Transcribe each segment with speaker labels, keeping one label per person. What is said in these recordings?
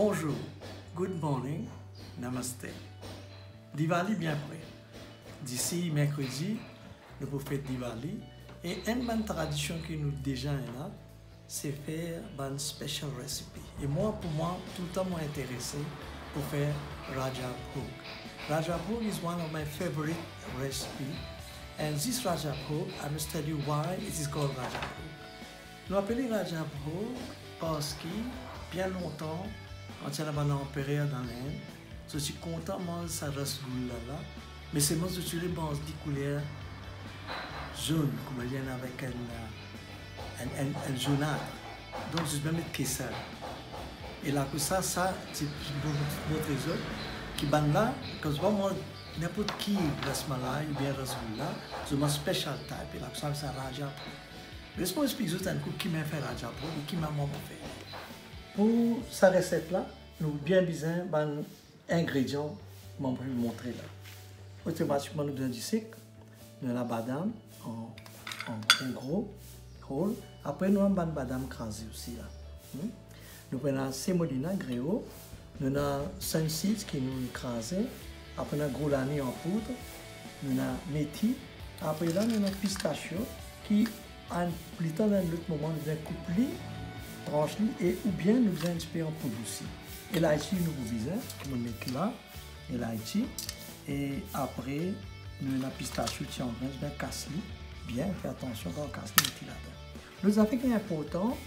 Speaker 1: Bonjour, good morning, namaste. Diwali bien près. D'ici mercredi, nous pouvons faire Diwali. Et une bonne tradition qui nous déjà est là, c'est faire une special recipe. Et moi, pour moi, tout le temps intéressé pour faire Raja Bhog. Raja Bhog is one of my favorite recipes. And this Raja Bhog, I must tell you why it is called Raja Bhog. Nous appelons Raja Bhog parce que bien longtemps, quand il y a un empereur dans l'Inde, je suis content de manger sa rasgoula là, mais c'est moi qui utilise des couleurs jaunes, comme il y en a avec un jaunâtre. Donc je vais mettre ça. Et là, ça c'est notre trésor qui est là, quand je vois n'importe qui rasmalai ou bien rasgoula, je mets special type, et là, ça c'est Raja Bhog. Laisse-moi expliquer un coup qui m'a fait Raja Bhog et qui m'a fait. Pour cette recette-là, nous bien besoin d'un ingrédient que je vais vous montrer là. Automatiquement, nous donnons du sucre, de la badam en gros rôle. Après, nous avons une badam crasée aussi là. Nous prenons semolina gréo, nous avons sunseed qui nous crasé. Après, nous avons goulani en poudre, nous avons métis. Après, là, nous avons pistachio qui, en plus tard, dans l'autre moment, nous avons couplé. Tranche et ou bien nous faisons un petit peu en poudre aussi. Et là ici nous vous visons, nous mettons là, et là ici, et après nous avons la pistachio qui en grain, bien casse bien, fais attention quand on casse le là-dedans. Nous avons qui est important,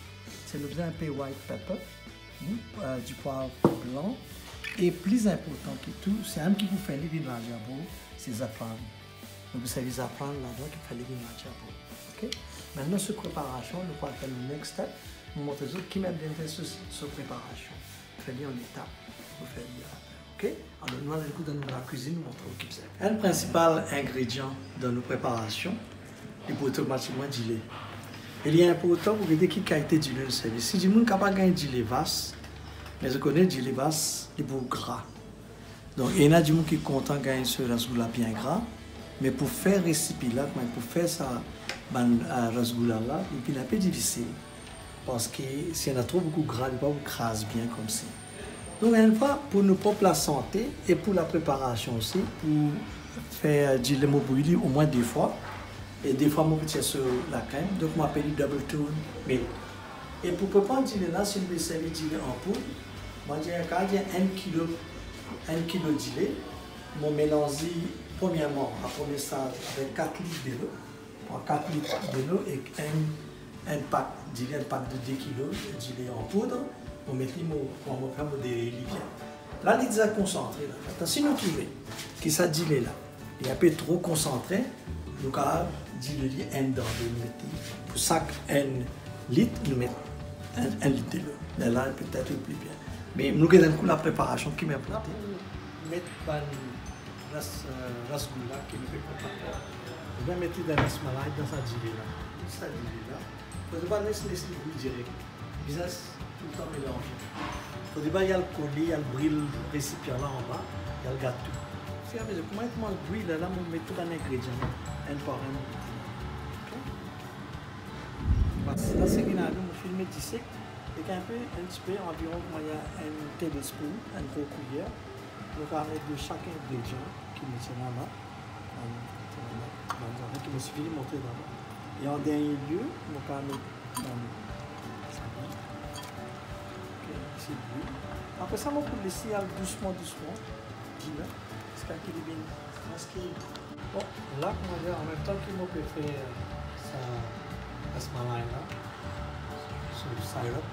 Speaker 1: c'est nous faisons un peu white pepper, du poivre blanc, et plus important que tout, c'est un qui vous fait les vins Raja Bhog, c'est zafran. Donc vous savez zafran là-dedans qui fait les vins Raja Bhog. Maintenant cette préparation, nous allons faire le next step. Vous montrez qui m'a bien fait cette préparation. Faites-le en étape. Vous faites bien. Ok? Alors, nous allons dans la cuisine, nous montrer qui c'est. Un principal ingrédient dans nos préparations, c'est pour automatiquement du lait. Il est important pour regarder qui a été du lait de service. Si du monde n'a pas gagné du lait vaste, mais je connais du lait vaste, il est pour gras. Donc, il y en a du monde qui est content de gagner ce rasgoula bien gras, mais pour faire recipe là, pour faire ça, rasgoula là, il est un peu difficile. Parce que s'il y en a trop beaucoup de gras, il ne va pas crase bien comme ça. Donc, une fois, pour nos propres santé et pour la préparation aussi, pour faire du lait bouilli au moins 2 fois. Et 2 fois, je vais sur la crème. Donc, je m'appelle double tone milk. Et pour préparer du lait là, si vous voulez servir du lait en poudre, moi, j'ai 1 kg de lait. Je mélange premièrement, à premier stade, avec 4 litres d'eau. 4 litres d'eau et un pack de 2 kg de lait en poudre, on met on va faire modérer bien. Là, il est déjà concentré. Là. Si nous trouvons que ça dit là, il est un peu trop concentré, nous avons dit le lait un dans le pour chaque 1 litre, nous mettons 1 litre de l'eau. Là, peut-être plus bien. Mais nous avons la préparation qui m'a planté. Nous mettons le rasgoula qui nous fait préparer. Nous allons mettre le rasmalai dans sa dilée là. Ça dilée là. Il ne faut pas laisser les bouillir direct. Business tout le temps mélangé. Au départ, il y a le collier, il y a le bril récipient là en bas, il y a le gâteau. Si vous avez comment le bril là, on met tout un ingrédient, un par un. Là, c'est qu'il y a un film de sec, et un petit peu, environ, il y a un tablespoon, une grosse cuillère. Donc, on va mettre de chaque ingrédient qui me tient là. Qui me suffit de montrer là-bas. Et en dernier lieu, on va mettre après ça, on peut laisser doucement. Parce qu'il est bien. Bon, là, en même temps qu'on peut faire ça, rasmalai là, sur le syrup,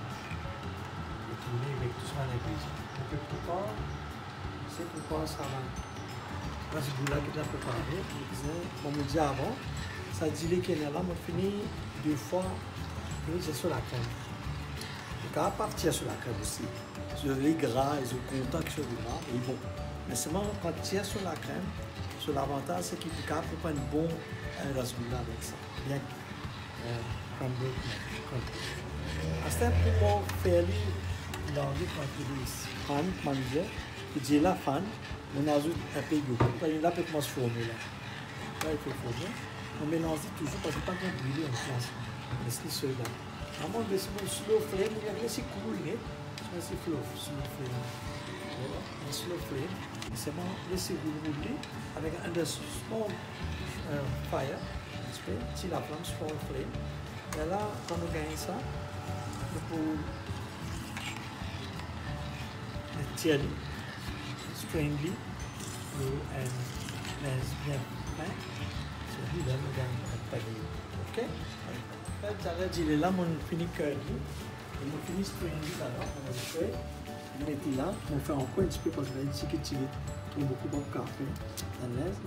Speaker 1: et tourner avec tout ça l'ingrédient. On peut préparer, c'est pourquoi ça va. Rasgoula qui est préparé, comme on dit avant, ça dit qu'il est là, on finit 2 fois, c'est sur la crème. Donc à partir sur la crème aussi, sur les gras, ils ont content que sur les gras, et bon. Mais seulement quand tu es sur la crème, sur l'avantage c'est qu'il est capable de prendre un bon rasgoula avec ça. Bien crumble. À ce temps pour faire l'envie quand tu dis fan, manger, tu dis la fan, on ajoute un peu de yogourt. Là, peut commencer à former là. Là, il faut former. On mélange toujours parce que pas qu'on brûle en place. Laisse-le seul là. Vraiment, laisse-le slow flame, il y a laissé couler. c'est slow flame. Voilà, un slow flame. C'est bon, laissez-vous rouler avec un small fire. Si la flamme, small flame. Et là, quand on gagne ça, nous pouvons tirer, strainly, and bien fin. Celui-là, nous gagnons un palier. Ok? J'allais dire là, on finit curly. Et on finit strainly là-bas. On va le faire. On met là. On fait encore un petit peu parce que là, ici, qui tire beaucoup de café.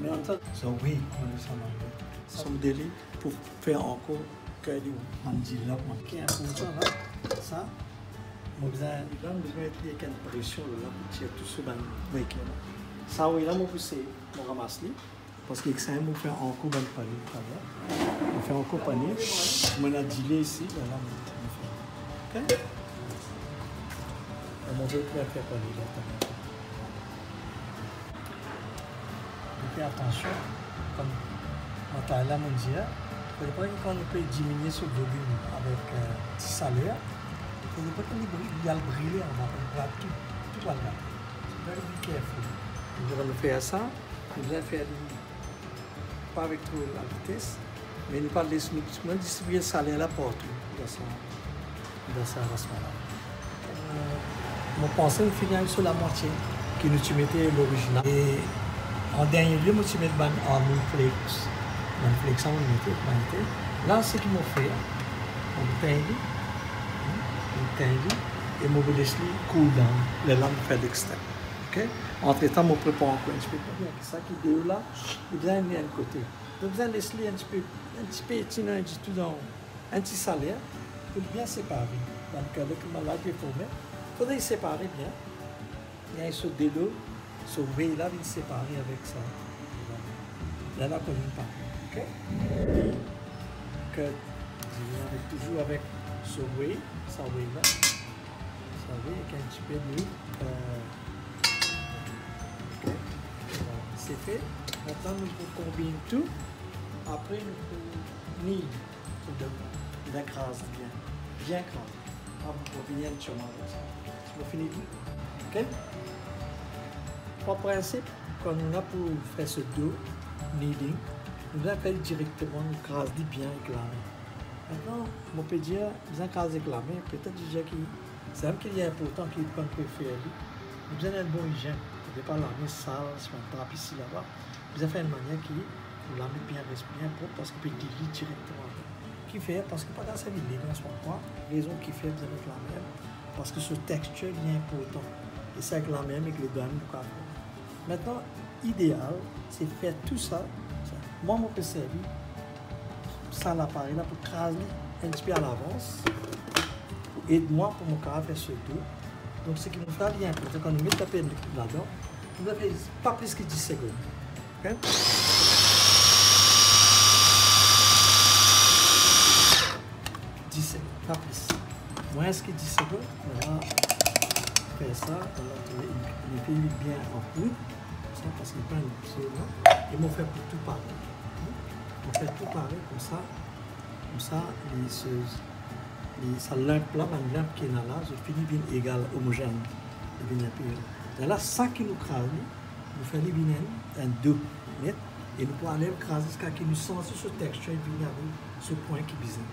Speaker 1: Mais en temps, so oui, on le sent en son délai pour faire encore curly. On dit là, on qui est important là. Ça, on a besoin de mettre une pression là pour tirer tout ce ban là. Ça, oui, là, on pousse, on ramasse les. Parce que ça, on fait encore un panier. On fait encore un panier. On a dilé ici. Voilà, on fait. Ok? On va montrer comment faire panier là. Faites attention. Comme on a là, on dit, il ne faut pas qu'on peut diminuer ce volume avec petit salaire. Il ne faut pas qu'il y a le brûler avant. On va tout là. C'est very careful. Nous allons faire ça. Nous allons faire pas avec trop la vitesse, mais nous parlons de distribuer le salaire là partout dans ce restaurant. Mon pensée finit sur la moitié qui nous mettait l'original. Et en dernier lieu, moi, je mets en flakes. En flakes, on mettait. Là, c'est ce qu'ils m'ont fait. On teint, et on laisse cool dans les lames fait d'extérieur. Okay? Entre temps, je prépare encore un petit peu. Ça qui est là, il vient de côté. Donc, vous allez laisser un petit peu étirer un petit salaire pour bien séparer. Donc, avec le malade, il faudrait séparer bien. Il y a ce délo, ce way là, il séparer avec ça. Là, là, comme une part. OK? Que, toujours avec ce way, ça way là. Ça way avec un petit peu de. C'est fait. Maintenant, nous pouvons combiner tout. Après, nous pouvons nier la crase bien crase. On va combiner un chemin comme ça. On finit tout. OK? Par principe, quand on a pour faire ce dos, kneading, nous allons faire directement une crase bien éclamée. Maintenant, on peut dire, une crase éclamée, peut-être déjà que c'est même qu'il est important qu'il peut faire. Nous avons un bon hygiène. Vous ne pouvez pas la mettre sale, si on tape ici là-bas. Vous avez fait une manière qui vous la mettez bien propre parce que vous pouvez diluer directement. Qui fait, parce que pas dans sa vidéo, on ne se pas. Raison qui fait, vous avez la même. Parce que ce texture est important. Et c'est avec la même et que les douanes du café. Maintenant, idéal, c'est de faire tout ça. Moi, je peux servir ça l'appareil là pour craser un petit peu à l'avance. Aide-moi pour mon café faire ce dos. Donc, ce qui nous fait bien important, quand nous mettons la peine là-dedans, nous avons pas plus que 10 secondes. Okay? 10 secondes, pas plus. Moins que 10 secondes, on va faire ça, on va tourner les pays bien en poudre, ça parce qu'il prend une seconde, et on fait pour tout pareil. On fait tout pareil comme ça, ça lampe là, une lampe qui est là, je finis bien égal, homogène. Et là, ça qui nous crase, nous faisons bien un 2 mètres, et nous pouvons aller craser jusqu'à ce que nous sentons ce texture et bien ce point qui est bizarre.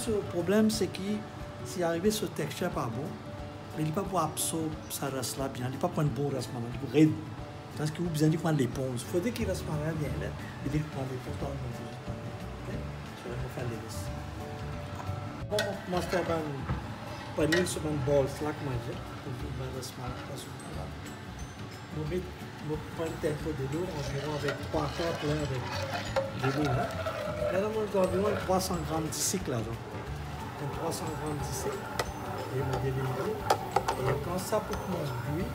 Speaker 1: Le problème, c'est que si arrivé ce texture pas bon, mais il ne peut pas absorber ça reste là bien, il ne peut pas prendre un bon reste maintenant, il peut raide. Parce que vous avez besoin de prendre l'éponge. Il faudrait qu'il reste bien là, il faut prendre l'éponge dans le monde. Ok? Je vais faire les restes. Moi, je vais panier sur une ball slack magic. Je vais prendre un tempo de l'eau environ avec 3 quarts plein avec de l'eau. Là, on a environ 300 grammes de cycle là. 300 grammes de cycle. Et on délivre. Et quand ça peut commencer à bouillir,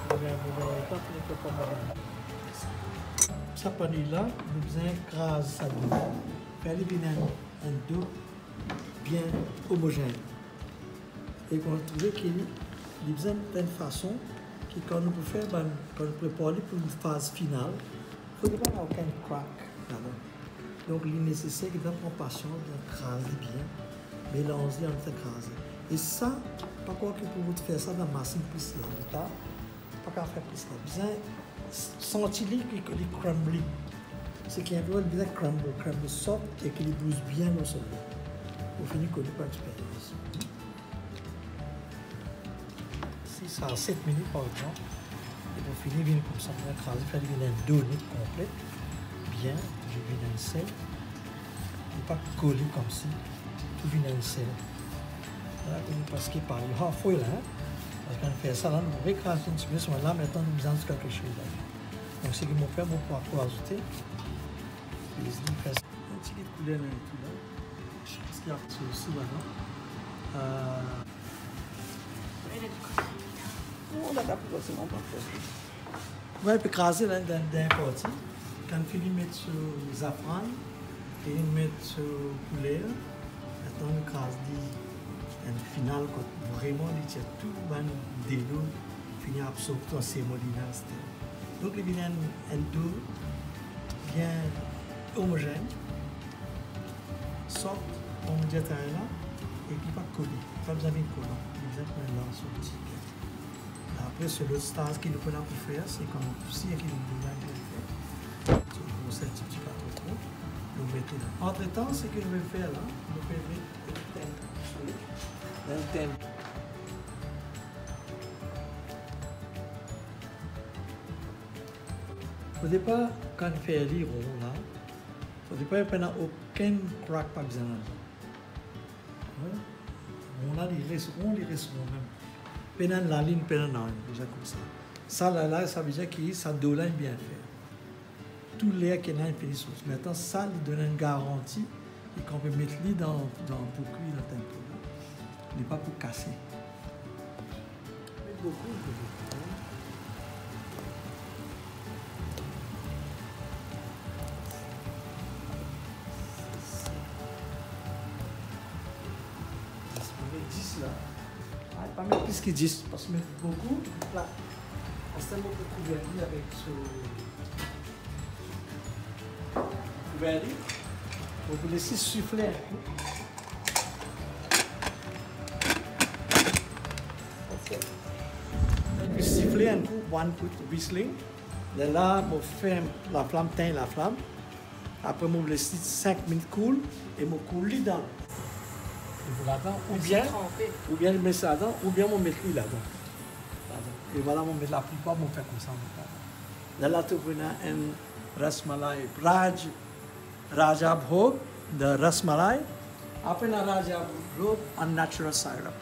Speaker 1: on va pas ça panier là, nous allons écraser ça dedans. Faire un dos bien homogène. Et qu'on va trouver qu'il y a besoin d'une façon que quand nous pouvons faire, quand nous préparons pour une phase finale, il ne faut pas aucun crack là-dedans. Donc, il est nécessaire que dans la patience, on crase bien, mélanger entre craser. Et ça, pas quoi que pour vous faire ça dans la machine plus là, pas qu'à faire plus là. Bien, sentir que les crumble. C'est qu'il y a un peu de crumble soft et qu'il bouge bien au sol. Pour finir, qu'on pas expérience. Si ça a 7 minutes par exemple, et pour finir, il vient comme ça, on va écraser, faire une donnée complète, bien, je viens dans le sel, et pas coller comme ça, tout vient dans le sel. Voilà, parce qu'il parle, il y a foil là, parce qu'on fait ça là, on va écraser un petit peu, là, maintenant, nous faisons quelque chose là. Donc, c'est ce que mon père va pouvoir ajouter. Un petit peu de couleur là et tout là. Parce qu'il y a aussi là,
Speaker 2: On a pas pu passer mon parfait.
Speaker 1: ouais, il peut écraser là dans un parti. Quand il finit de mettre sur safran et il met sur poulet, maintenant on écrase un final quand vraiment il tient tout le délo, finit à absorber tout ces molinats. Donc il vient un dos bien homogène, soft, homogène là, et puis pas collé, pas besoin de collant, exactement là sur le petit. Après, c'est l'autre stage qu'il peut faire, c'est comme si il y a fait. Vous savez, un petit peu trop. Vous mettez là. Entre temps, ce que je vais faire là, je vais mettre le thème. Au départ, quand on fait les ronds là, au départ, il n'y a aucun crack par exemple. On a les resteront même. Pendant la ligne, pendant la ligne, déjà comme ça. Ça là, ça veut dire que ça doit bien faire. Tout l'air qui est là, il fait les choses. Maintenant, ça, il donne une garantie et qu'on peut mettre lui dans pour cuire le tempo. Il n'est pas pour casser. Mais beaucoup. Là. Pas mettre plus que 10, parce que mettre beaucoup, là, on s'est beaucoup couvert avec ce couvert. Vous laissez souffler un coup. Ok. Et puis siffler un coup, one coup whistling. Et là, on fait la flamme, teint la flamme. Après, on laisse 5 minutes cool et on coule dedans. Ou bien je mets ça là-dedans, ou bien on met lui là-dedans. Et voilà, on met la plupart, on fait comme ça. Là, tu as un rasmalai, Raja Bhog, de rasmalai. Après, le Raja Bhog, un natural syrup.